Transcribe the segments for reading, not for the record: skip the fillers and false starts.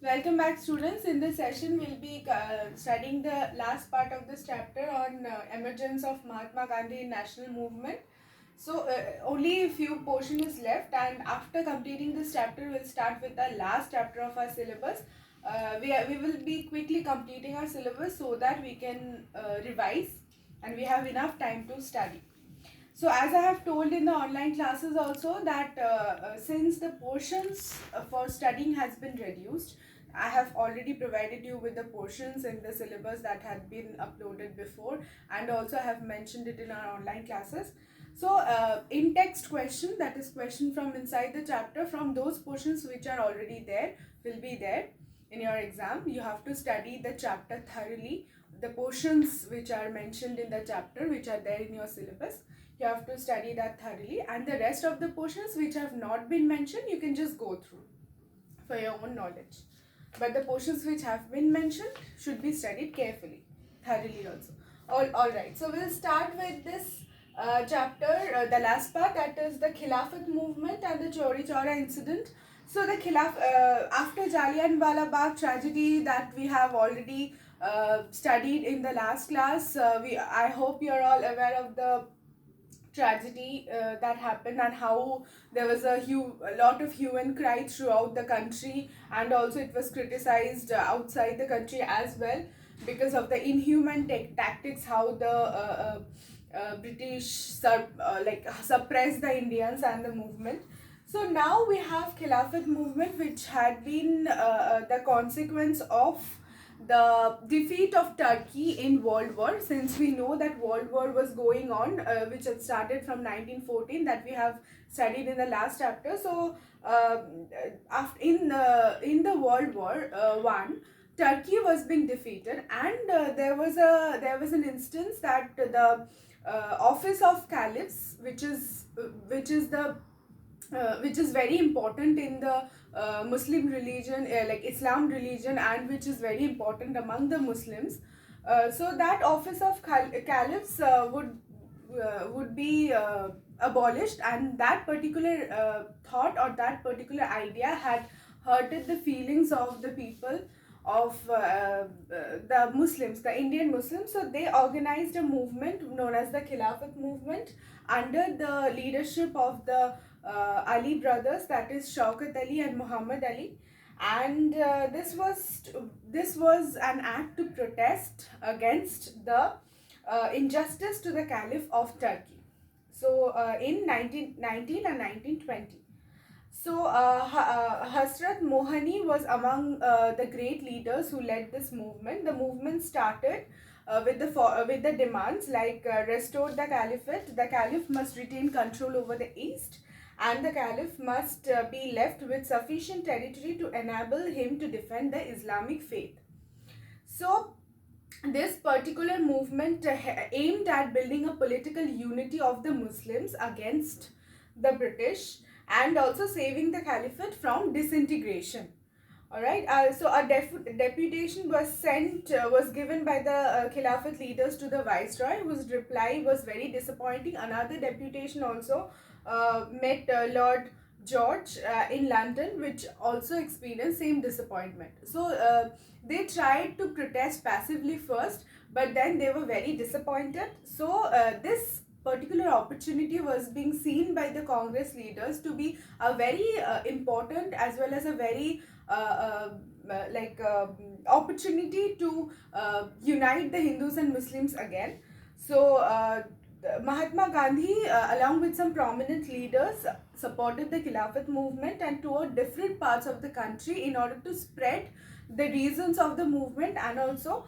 Welcome back, students. In this session, we'll be studying the last part of this chapter on emergence of Mahatma Gandhi in national movement. So, only a few portion is left, and after completing this chapter, we'll start with the last chapter of our syllabus. We will be quickly completing our syllabus so that we can revise and we have enough time to study. So as I have told in the online classes also that since the portions for studying has been reduced, I have already provided you with the portions in the syllabus that had been uploaded before, and also I have mentioned it in our online classes. So in text question, that is question from inside the chapter, from those portions which are already there will be there in your exam. You have to study the chapter thoroughly, the portions which are mentioned in the chapter which are there in your syllabus. You have to study that thoroughly, and the rest of the portions which have not been mentioned you can just go through for your own knowledge, but the portions which have been mentioned should be studied carefully, thoroughly also. All right, so we'll start with this chapter, the last part, that is the Khilafat movement and the Chori Chora incident. So the after Jallianwala Bagh tragedy that we have already studied in the last class, I hope you're all aware of the tragedy that happened, and how there was a lot of hue and cry throughout the country, and also it was criticized outside the country as well because of the inhuman tactics, how the British suppressed the Indians and the movement. So now we have Khilafat movement, which had been the consequence of the defeat of Turkey in World War. Since we know that World War was going on, which had started from 1914, that we have studied in the last chapter. So after in the World War One, Turkey was being defeated, and there was an instance that the office of caliphs, which is very important in the Muslim religion, like Islam religion, and which is very important among the Muslims. So that office of caliphs would be abolished, and that particular thought or that particular idea had hurted the feelings of the people of the Muslims, the Indian Muslims. So they organized a movement known as the Khilafat movement under the leadership of the Ali brothers, that is Shaukat Ali and Muhammad Ali, and this was an act to protest against the injustice to the Caliph of Turkey. So in 1919 and 1920. So Hasrat Mohani was among the great leaders who led this movement. The movement started with the demands like restore the caliphate. The caliph must retain control over the east, and the caliph must be left with sufficient territory to enable him to defend the Islamic faith. So this particular movement aimed at building a political unity of the Muslims against the British, and also saving the caliphate from disintegration. All right. So a deputation was given by the Khilafat leaders to the viceroy, whose reply was very disappointing. Another deputation also met Lord George in London, which also experienced same disappointment. So they tried to protest passively first, but then they were very disappointed. So this particular opportunity was being seen by the Congress leaders to be a very important, as well as a very opportunity to unite the Hindus and Muslims again. So Mahatma Gandhi, along with some prominent leaders, supported the Khilafat movement and toured different parts of the country in order to spread the reasons of the movement and also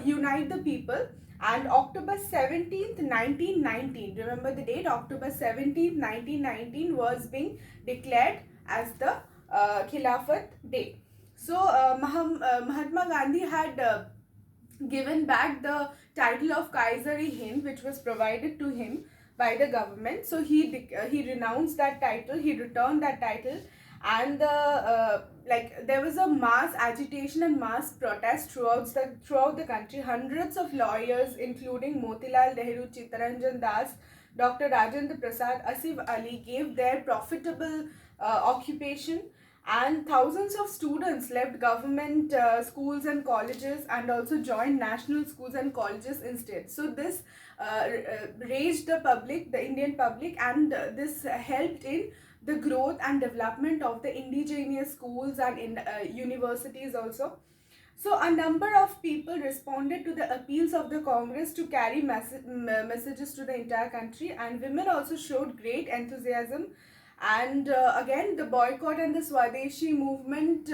unite the people. And October 17th, 1919, remember the date, October 17th, 1919 was being declared as the Khilafat Day. So Mahatma Gandhi had given back the title of Kaiser-i-Hind, which was provided to him by the government. So he renounced that title, he returned that title, and there was a mass agitation and mass protest throughout the country. Hundreds of lawyers, including Motilal Nehru, Chittaranjan Das, Dr. Rajendra Prasad, Asif Ali, gave their profitable occupation, and thousands of students left government schools and colleges and also joined national schools and colleges instead. So this raised the Indian public, and this helped in the growth and development of the indigenous schools and in universities also. So a number of people responded to the appeals of the Congress to carry messages to the entire country, and women also showed great enthusiasm. And again, the boycott and the Swadeshi movement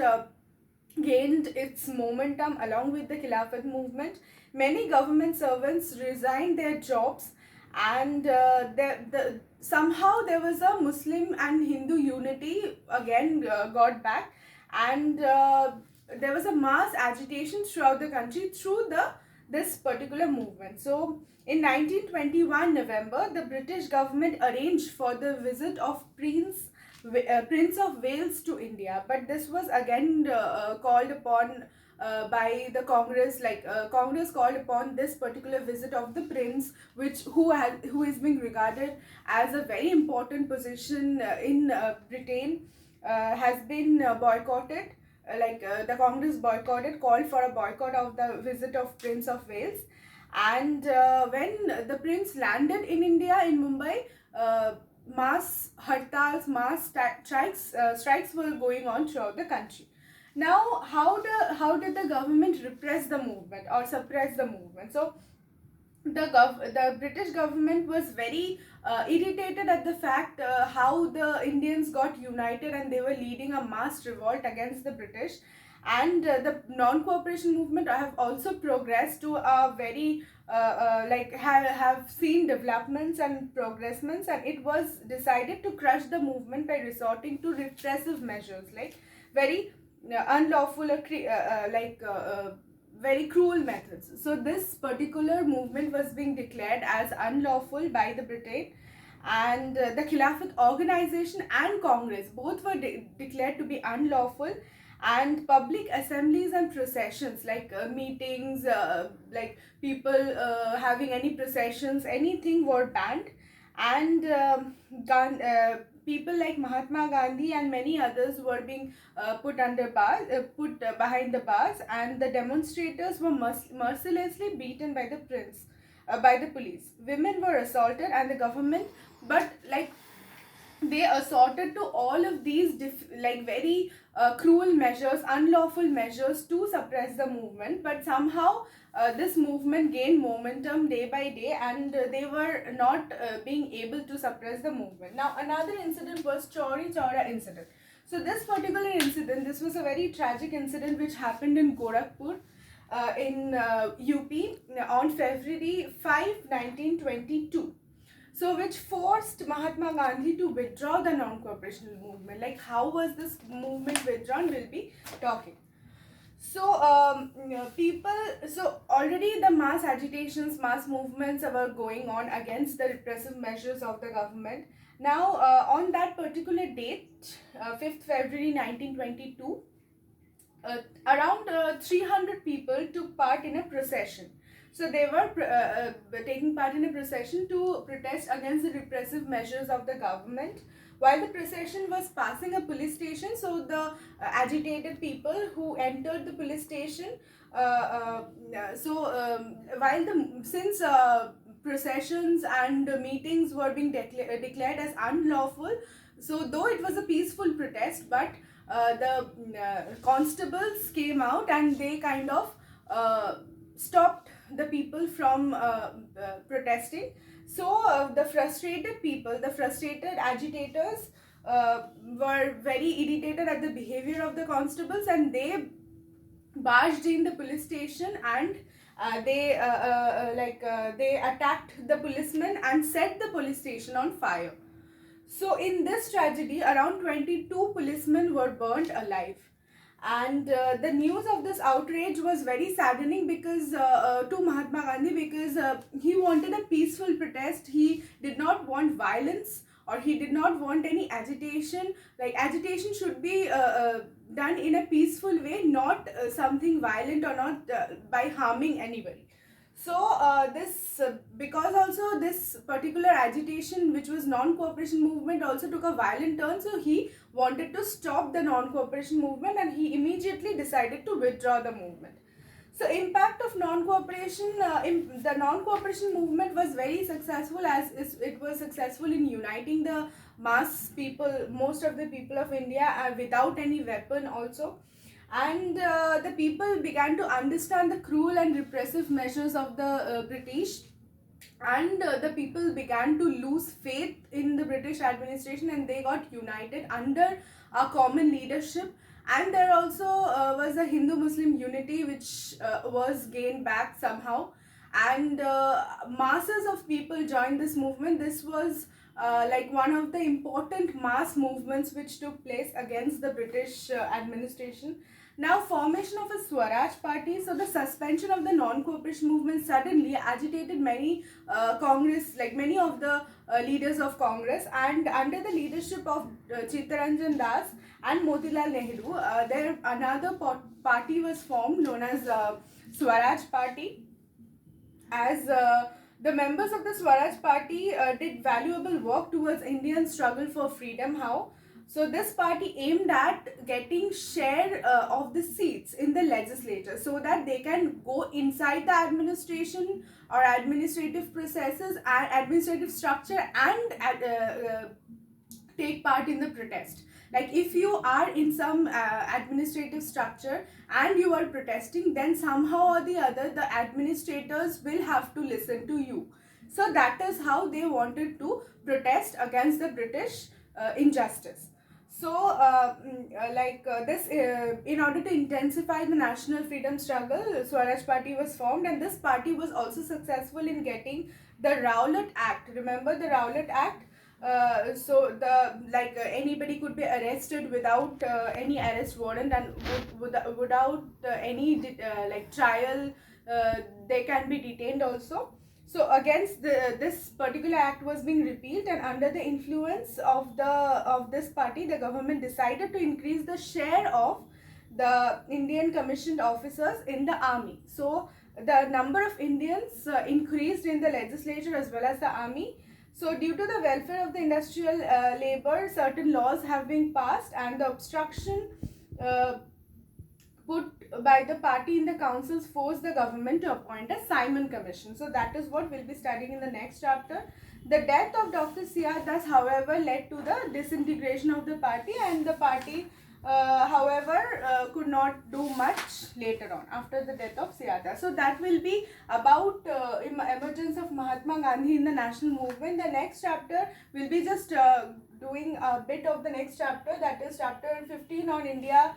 gained its momentum along with the Khilafat movement. Many government servants resigned their jobs, and somehow there was a Muslim and Hindu unity again got back, and there was a mass agitation throughout the country through this particular movement. So in 1921 November, the British government arranged for the visit of Prince of Wales to India, but this was again called upon by the Congress. Congress called upon this particular visit of the prince, who is being regarded as a very important position in Britain, has been boycotted. The Congress called for a boycott of the visit of Prince of Wales. And when the prince landed in India in Mumbai, mass hartals, strikes were going on throughout the country. Now, how did the government repress the movement or suppress the movement? So the British government was very irritated at the fact how the Indians got united and they were leading a mass revolt against the British. And the non-cooperation movement have also progressed to a very have seen developments and progressments, and it was decided to crush the movement by resorting to repressive measures like very unlawful very cruel methods. So this particular movement was being declared as unlawful by the Britain, and the Khilafat organization and Congress both were declared to be unlawful, and public assemblies and processions meetings, people having any processions, anything were banned. And people like Mahatma Gandhi and many others were being put behind the bars, and the demonstrators were mercilessly beaten by the police. Women were assaulted, and the government, but they assorted to all of these very cruel measures, unlawful measures to suppress the movement. But somehow this movement gained momentum day by day, and they were not being able to suppress the movement. Now another incident was Chauri Chaura incident. So this particular incident, this was a very tragic incident which happened in Gorakhpur in UP on February 5, 1922. So which forced Mahatma Gandhi to withdraw the non-cooperation movement. Like, how was this movement withdrawn? We'll be talking. So so already the mass agitations, mass movements were going on against the repressive measures of the government. Now on that particular date, 5th February 1922, around 300 people took part in a procession. So they were taking part in a procession to protest against the repressive measures of the government. While the procession was passing a police station, so the agitated people who entered the police station, since processions and meetings were being declared as unlawful, so though it was a peaceful protest, but the constables came out and they kind of stopped the people from protesting. So the frustrated agitators were very irritated at the behavior of the constables, and they barged in the police station, and they attacked the policemen and set the police station on fire. So in this tragedy, around 22 policemen were burnt alive. And the news of this outrage was very saddening because to Mahatma Gandhi, because he wanted a peaceful protest. He did not want violence, or he did not want any agitation. Like, agitation should be done in a peaceful way, not something violent, or not by harming anybody. So this because also this particular agitation, which was non-cooperation movement, also took a violent turn. So he wanted to stop the non-cooperation movement, and he immediately decided to withdraw the movement. So impact of non-cooperation, the non-cooperation movement was very successful, as it was successful in uniting the mass people, most of the people of India, without any weapon also. And the people began to understand the cruel and repressive measures of the British, and the people began to lose faith in the British administration, and they got united under a common leadership. And there also was a Hindu-Muslim unity, which was gained back somehow, and masses of people joined this movement. This was like one of the important mass movements which took place against the British administration. Now, formation of a Swaraj party. So the suspension of the non-cooperation movement suddenly agitated many Congress, like many of the leaders of Congress, and under the leadership of Chittaranjan Das and Motilal Nehru, there another party was formed known as Swaraj Party. As the members of the Swaraj Party did valuable work towards Indian struggle for freedom. How? So this party aimed at getting share of the seats in the legislature, so that they can go inside the administration or administrative processes and administrative structure, and take part in the protest. Like if you are in some administrative structure and you are protesting, then somehow or the other the administrators will have to listen to you. So that is how they wanted to protest against the British injustice. So in order to intensify the national freedom struggle, Swaraj Party was formed, and this party was also successful in getting the Rowlatt Act. Remember the Rowlatt Act? So the anybody could be arrested without any arrest warrant, and without any trial, they can be detained also. So against this particular act was being repealed, and under the influence of this party, the government decided to increase the share of the Indian commissioned officers in the army. So the number of Indians increased in the legislature as well as the army. So due to the welfare of the industrial labor, certain laws have been passed, and the obstruction put by the party in the councils forced the government to appoint a Simon Commission. So that is what we'll be studying in the next chapter. The death of Dr. C.R. Das, however, led to the disintegration of the party, and the party could not do much later on after the death of C.R. Das. So that will be about emergence of Mahatma Gandhi in the national movement. The next chapter will be just doing a bit of the next chapter, that is chapter 15 on India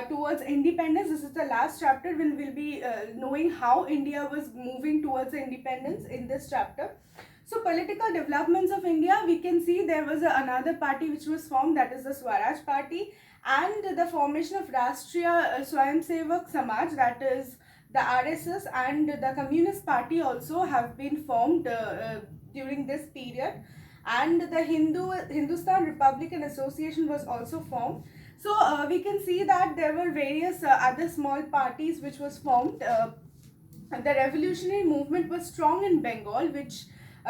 towards independence. This is the last chapter. We'll be knowing how India was moving towards independence in this chapter. So political developments of India, we can see there was another party which was formed, that is the Swaraj Party, and the formation of Rashtriya Swayamsevak Samaj, that is the RSS, and the Communist Party also have been formed during this period, and the Hindustan Republican Association was also formed. So we can see that there were various other small parties which was formed. The revolutionary movement was strong in Bengal, which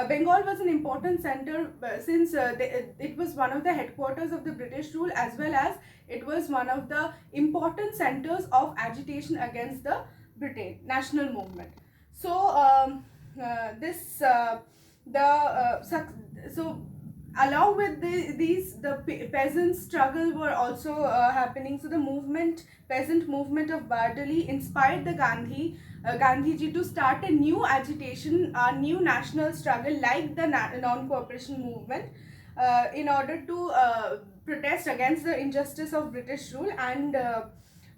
Bengal was an important center since it was one of the headquarters of the British rule, as well as it was one of the important centers of agitation against the Britain national movement. So so along with the peasant struggle were also happening. So the peasant movement of Bardoli inspired the Gandhiji to start a new agitation, a new national struggle like the non-cooperation movement, in order to protest against the injustice of British rule. And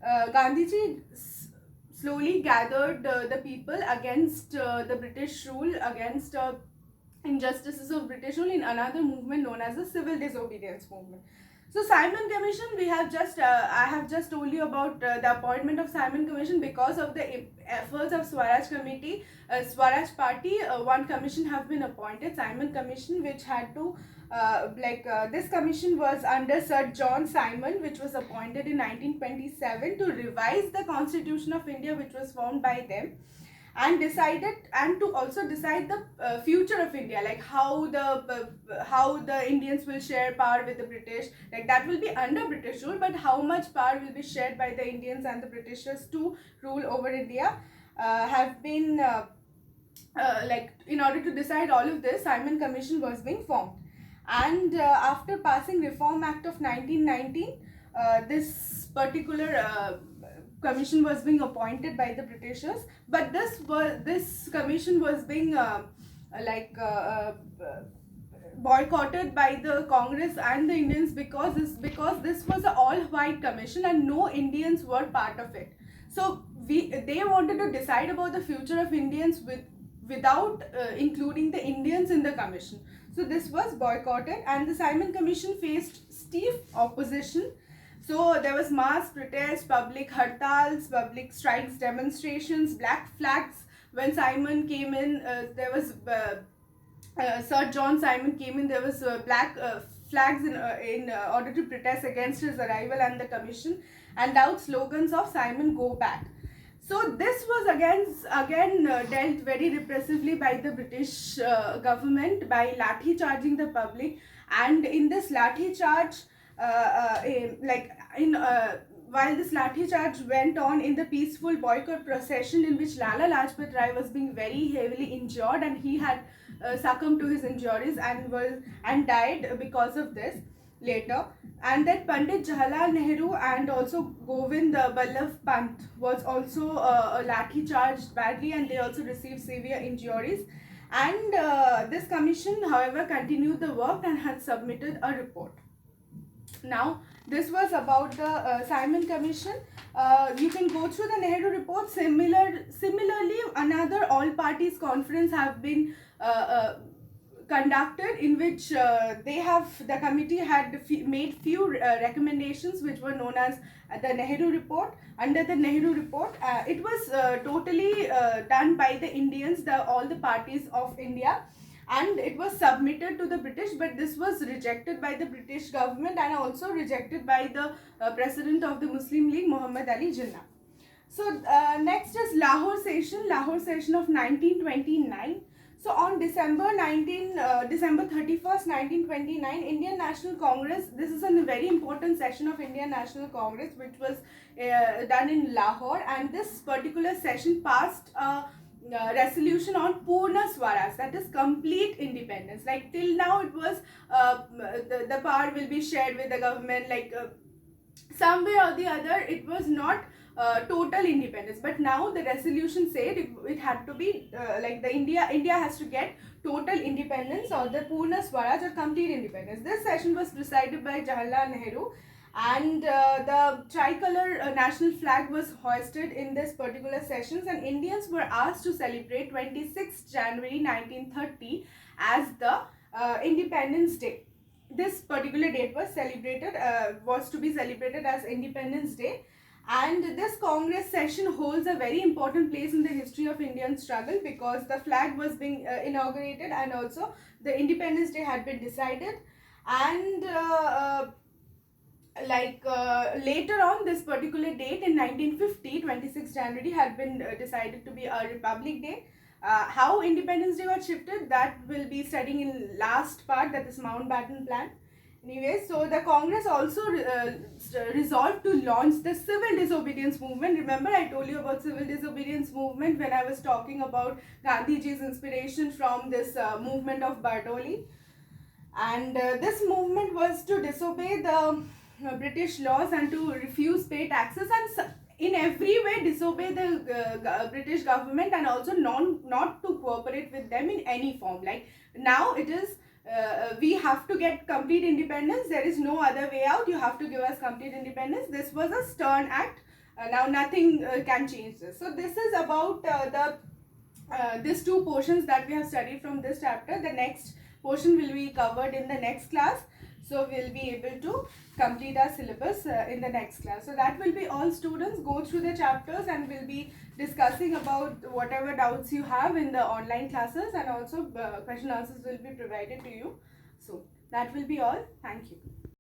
Gandhiji slowly gathered the people against the British rule, against injustices of British rule, in another movement known as the civil disobedience movement. So Simon Commission, I have just told you about the appointment of Simon Commission. Because of the efforts of Swaraj Committee, Swaraj Party, one commission have been appointed, Simon Commission, which had to this commission was under Sir John Simon, which was appointed in 1927 to revise the Constitution of India, which was formed by them. and to also decide the future of India, like how the Indians will share power with the British. Like that will be under British rule, but how much power will be shared by the Indians and the Britishers to rule over India have been like, in order to decide all of this, Simon Commission was being formed. And after passing Reform Act of 1919, this particular commission was being appointed by the Britishers, but this commission was being like boycotted by the Congress and the Indians, because this was an all-white commission and no Indians were part of it. So they wanted to decide about the future of Indians without including the Indians in the commission. So this was boycotted, and the Simon Commission faced stiff opposition. So there was mass protest, public hartals, public strikes, demonstrations, black flags. When Simon came in, there was Sir John Simon came in. There was black flags in order to protest against his arrival and the commission, and loud slogans of Simon go back. So this was again dealt very repressively by the British government by lathi charging the public. And in this lathi charge, while this lathi charge went on in the peaceful boycott procession, in which Lala Lajpat Rai was being very heavily injured, and he had succumbed to his injuries and died because of this later. And then Pandit Jawaharlal Nehru and also Govind Ballabh Pant was also lathi charged badly, and they also received severe injuries. And this commission, however, continued the work and had submitted a report. Now, this was about the Simon Commission. You can go through the Nehru report. Similarly, another all parties conference have been conducted, in which the committee had made few recommendations which were known as the Nehru report. Under the Nehru report, it was totally done by the Indians, all the parties of India, and it was submitted to the British, but this was rejected by the British government and also rejected by the president of the Muslim League, Muhammad Ali Jinnah. So next is Lahore session of 1929. So on December 31st, 1929, Indian National Congress, this is a very important session of Indian National Congress which was done in Lahore, and this particular session passed a resolution on Purna Swaraj, that is complete independence. Like till now it was the power will be shared with the government, like some way or the other it was not total independence, but now the resolution said it had to be like India has to get total independence, or the Purna Swaraj, or complete independence. This session was presided by Jawaharlal Nehru, and the tricolor national flag was hoisted in this particular sessions, and Indians were asked to celebrate 26th January 1930 as the Independence Day. This particular date was to be celebrated as Independence Day. And this Congress session holds a very important place in the history of Indian struggle, because the flag was being inaugurated, and also the Independence Day had been decided. And later on, this particular date in 1950, 26 January, had been decided to be a Republic Day. How Independence Day was shifted, that will be studying in last part, that is Mountbatten Plan. Anyway, so the Congress also resolved to launch the civil disobedience movement. Remember, I told you about civil disobedience movement when I was talking about Gandhiji's inspiration from this movement of Bardoli. And this movement was to disobey the British laws and to refuse pay taxes, and in every way disobey the British government, and also not to cooperate with them in any form. Like now it is we have to get complete independence. There is no other way out. You have to give us complete independence. This was a stern act. Now nothing can change this. So this is about these two portions that we have studied from this chapter. The next portion will be covered in the next class. So we'll be able to complete our syllabus in the next class. So that will be all, students. Go through the chapters, and we'll be discussing about whatever doubts you have in the online classes, and also question answers will be provided to you. So that will be all. Thank you.